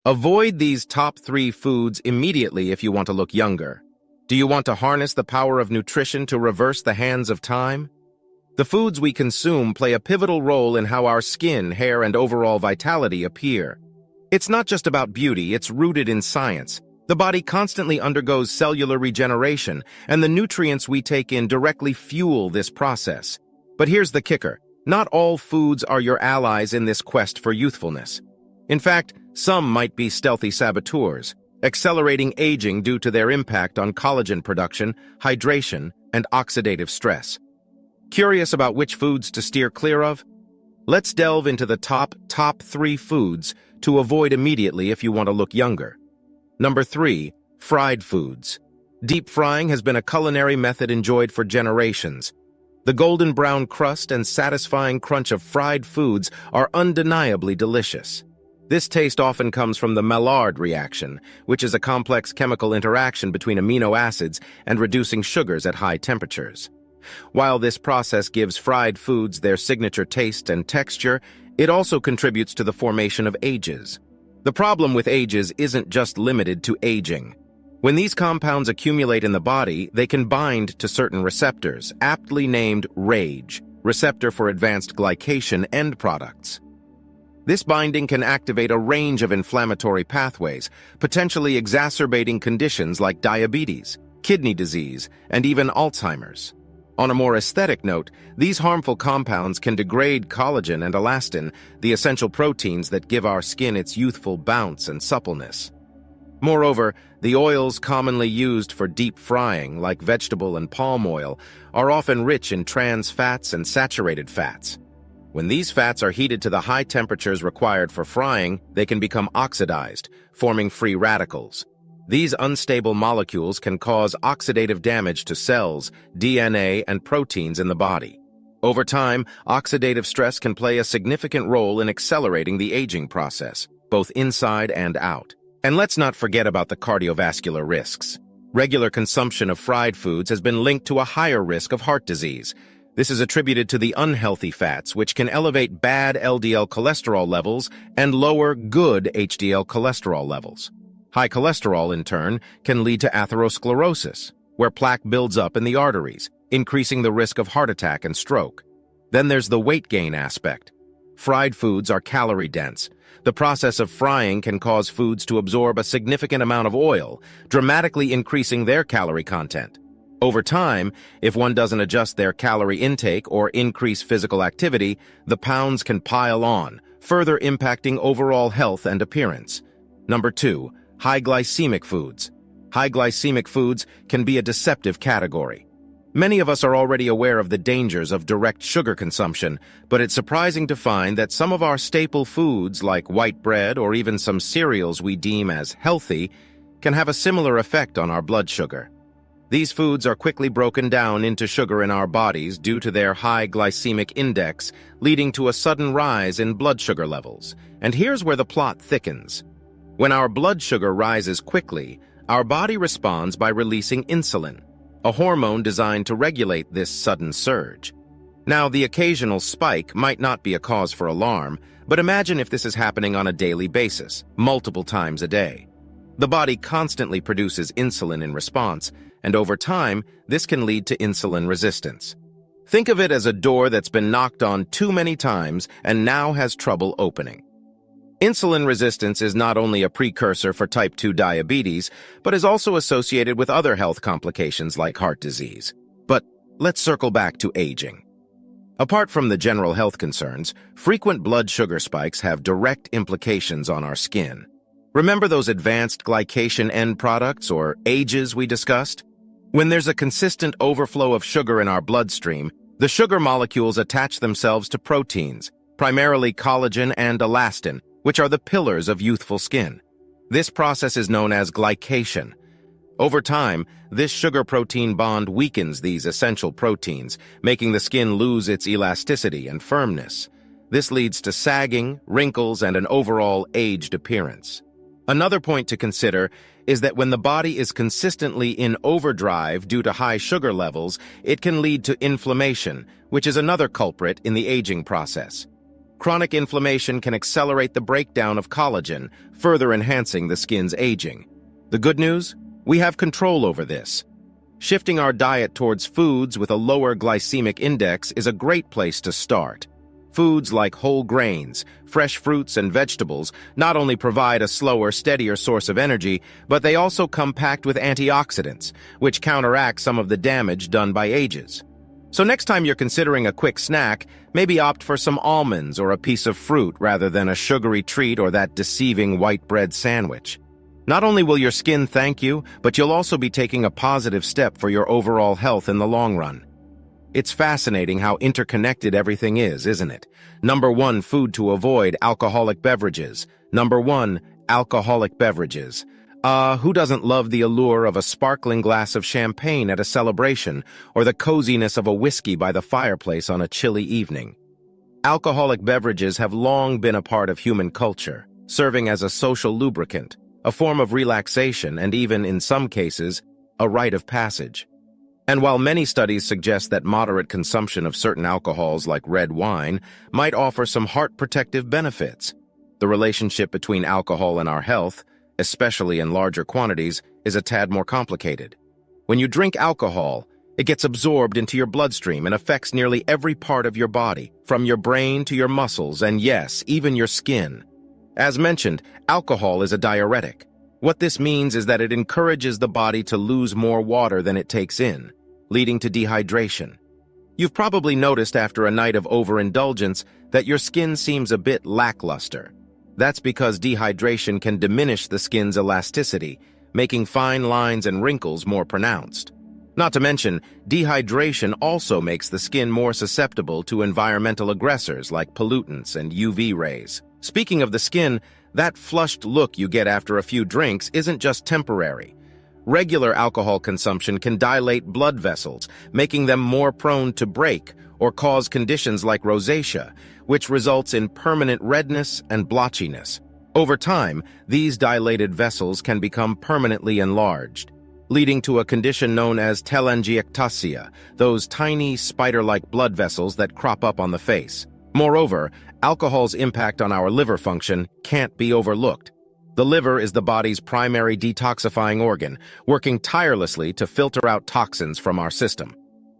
Avoid these top 3 foods immediately if you want to look younger. Do you want to harness the power of nutrition to reverse the hands of time? The foods we consume play a pivotal role in how our skin, hair, and overall vitality appear. It's not just about beauty, it's rooted in science. The body constantly undergoes cellular regeneration, and the nutrients we take in directly fuel this process. But here's the kicker. Not all foods are your allies in this quest for youthfulness. In fact, some might be stealthy saboteurs, accelerating aging due to their impact on collagen production, hydration, and oxidative stress. Curious about which foods to steer clear of? Let's delve into the top 3 foods to avoid immediately if you want to look younger. Number 3. Fried foods. Deep frying has been a culinary method enjoyed for generations. The golden brown crust and satisfying crunch of fried foods are undeniably delicious. This taste often comes from the Maillard reaction, which is a complex chemical interaction between amino acids and reducing sugars at high temperatures. While this process gives fried foods their signature taste and texture, it also contributes to the formation of ages. The problem with ages isn't just limited to aging. When these compounds accumulate in the body, they can bind to certain receptors, aptly named RAGE, receptor for advanced glycation end products. This binding can activate a range of inflammatory pathways, potentially exacerbating conditions like diabetes, kidney disease, and even Alzheimer's. On a more aesthetic note, these harmful compounds can degrade collagen and elastin, the essential proteins that give our skin its youthful bounce and suppleness. Moreover, the oils commonly used for deep frying, like vegetable and palm oil, are often rich in trans fats and saturated fats. When these fats are heated to the high temperatures required for frying, they can become oxidized, forming free radicals. These unstable molecules can cause oxidative damage to cells, DNA, and proteins in the body. Over time, oxidative stress can play a significant role in accelerating the aging process, both inside and out. And let's not forget about the cardiovascular risks. Regular consumption of fried foods has been linked to a higher risk of heart disease. This is attributed to the unhealthy fats, which can elevate bad LDL cholesterol levels and lower good HDL cholesterol levels. High cholesterol, in turn, can lead to atherosclerosis, where plaque builds up in the arteries, increasing the risk of heart attack and stroke. Then there's the weight gain aspect. Fried foods are calorie-dense. The process of frying can cause foods to absorb a significant amount of oil, dramatically increasing their calorie content. Over time, if one doesn't adjust their calorie intake or increase physical activity, the pounds can pile on, further impacting overall health and appearance. Number 2. High glycemic foods. High glycemic foods can be a deceptive category. Many of us are already aware of the dangers of direct sugar consumption, but it's surprising to find that some of our staple foods, like white bread or even some cereals we deem as healthy, can have a similar effect on our blood sugar. These foods are quickly broken down into sugar in our bodies due to their high glycemic index, leading to a sudden rise in blood sugar levels. And here's where the plot thickens. When our blood sugar rises quickly, our body responds by releasing insulin, a hormone designed to regulate this sudden surge. Now, the occasional spike might not be a cause for alarm, but imagine if this is happening on a daily basis, multiple times a day. The body constantly produces insulin in response, and over time, this can lead to insulin resistance. Think of it as a door that's been knocked on too many times and now has trouble opening. Insulin resistance is not only a precursor for type 2 diabetes, but is also associated with other health complications like heart disease. But let's circle back to aging. Apart from the general health concerns, frequent blood sugar spikes have direct implications on our skin. Remember those advanced glycation end products, or AGEs, we discussed? When there's a consistent overflow of sugar in our bloodstream, the sugar molecules attach themselves to proteins, primarily collagen and elastin, which are the pillars of youthful skin. This process is known as glycation. Over time, this sugar-protein bond weakens these essential proteins, making the skin lose its elasticity and firmness. This leads to sagging, wrinkles, and an overall aged appearance. Another point to consider is that when the body is consistently in overdrive due to high sugar levels, it can lead to inflammation, which is another culprit in the aging process. chronic inflammation can accelerate the breakdown of collagen, further enhancing the skin's aging. The good news? We have control over this. Shifting our diet towards foods with a lower glycemic index is a great place to start. Foods like whole grains, fresh fruits, and vegetables not only provide a slower, steadier source of energy, but they also come packed with antioxidants, which counteract some of the damage done by ages. So next time you're considering a quick snack, maybe opt for some almonds or a piece of fruit rather than a sugary treat or that deceiving white bread sandwich. Not only will your skin thank you, but you'll also be taking a positive step for your overall health in the long run. It's fascinating how interconnected everything is, isn't it? Number 1 food to avoid: alcoholic beverages. Number 1, alcoholic beverages. Who doesn't love the allure of a sparkling glass of champagne at a celebration, or the coziness of a whiskey by the fireplace on a chilly evening? Alcoholic beverages have long been a part of human culture, serving as a social lubricant, a form of relaxation, and even, in some cases, a rite of passage. And while many studies suggest that moderate consumption of certain alcohols like red wine might offer some heart-protective benefits, the relationship between alcohol and our health, especially in larger quantities, is a tad more complicated. When you drink alcohol, it gets absorbed into your bloodstream and affects nearly every part of your body, from your brain to your muscles and, yes, even your skin. As mentioned, alcohol is a diuretic. What this means is that it encourages the body to lose more water than it takes in, leading to dehydration. You've probably noticed after a night of overindulgence that your skin seems a bit lackluster. That's because dehydration can diminish the skin's elasticity, making fine lines and wrinkles more pronounced. Not to mention, dehydration also makes the skin more susceptible to environmental aggressors like pollutants and UV rays. Speaking of the skin, that flushed look you get after a few drinks isn't just temporary. Regular alcohol consumption can dilate blood vessels, making them more prone to break or cause conditions like rosacea, which results in permanent redness and blotchiness. Over time, these dilated vessels can become permanently enlarged, leading to a condition known as telangiectasia, those tiny spider-like blood vessels that crop up on the face. Moreover, alcohol's impact on our liver function can't be overlooked. The liver is the body's primary detoxifying organ, working tirelessly to filter out toxins from our system.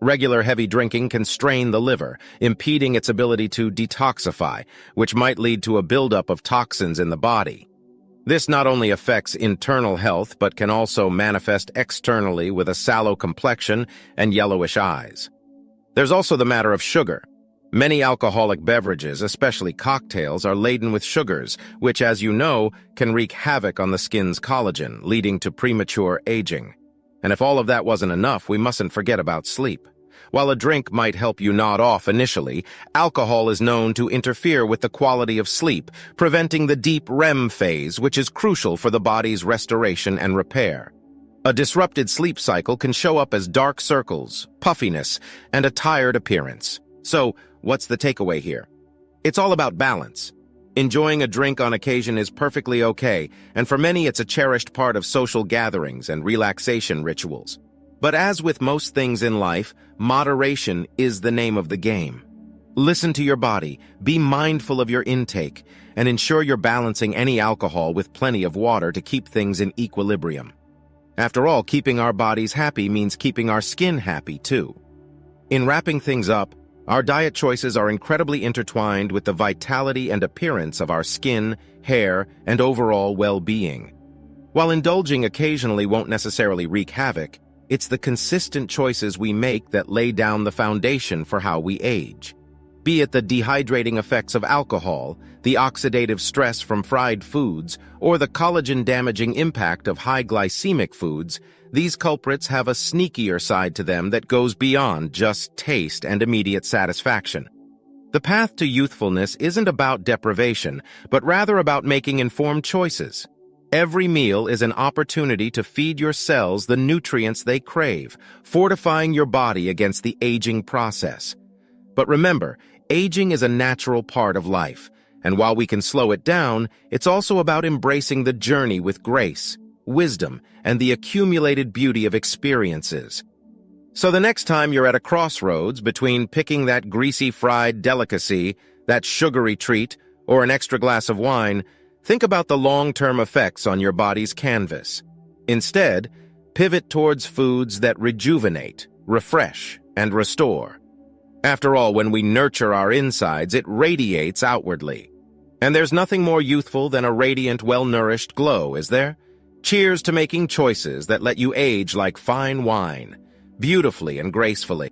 Regular heavy drinking can strain the liver, impeding its ability to detoxify, which might lead to a buildup of toxins in the body. This not only affects internal health, but can also manifest externally with a sallow complexion and yellowish eyes. There's also the matter of sugar. Many alcoholic beverages, especially cocktails, are laden with sugars, which, as you know, can wreak havoc on the skin's collagen, leading to premature aging. And if all of that wasn't enough, we mustn't forget about sleep. While a drink might help you nod off initially, alcohol is known to interfere with the quality of sleep, preventing the deep REM phase, which is crucial for the body's restoration and repair. A disrupted sleep cycle can show up as dark circles, puffiness, and a tired appearance. So, what's the takeaway here? It's all about balance. Enjoying a drink on occasion is perfectly okay, and for many it's a cherished part of social gatherings and relaxation rituals. But as with most things in life, moderation is the name of the game. Listen to your body, be mindful of your intake, and ensure you're balancing any alcohol with plenty of water to keep things in equilibrium. After all, keeping our bodies happy means keeping our skin happy too. In wrapping things up, our diet choices are incredibly intertwined with the vitality and appearance of our skin, hair, and overall well-being. While indulging occasionally won't necessarily wreak havoc, it's the consistent choices we make that lay down the foundation for how we age. Be it the dehydrating effects of alcohol, the oxidative stress from fried foods, or the collagen-damaging impact of high glycemic foods, these culprits have a sneakier side to them that goes beyond just taste and immediate satisfaction. The path to youthfulness isn't about deprivation, but rather about making informed choices. Every meal is an opportunity to feed your cells the nutrients they crave, fortifying your body against the aging process. But remember, aging is a natural part of life, and while we can slow it down, it's also about embracing the journey with grace, wisdom, and the accumulated beauty of experiences. So the next time you're at a crossroads between picking that greasy fried delicacy, that sugary treat, or an extra glass of wine, think about the long-term effects on your body's canvas. Instead, pivot towards foods that rejuvenate, refresh, and restore. After all, when we nurture our insides, it radiates outwardly. And there's nothing more youthful than a radiant, well-nourished glow, is there? Cheers to making choices that let you age like fine wine, beautifully and gracefully.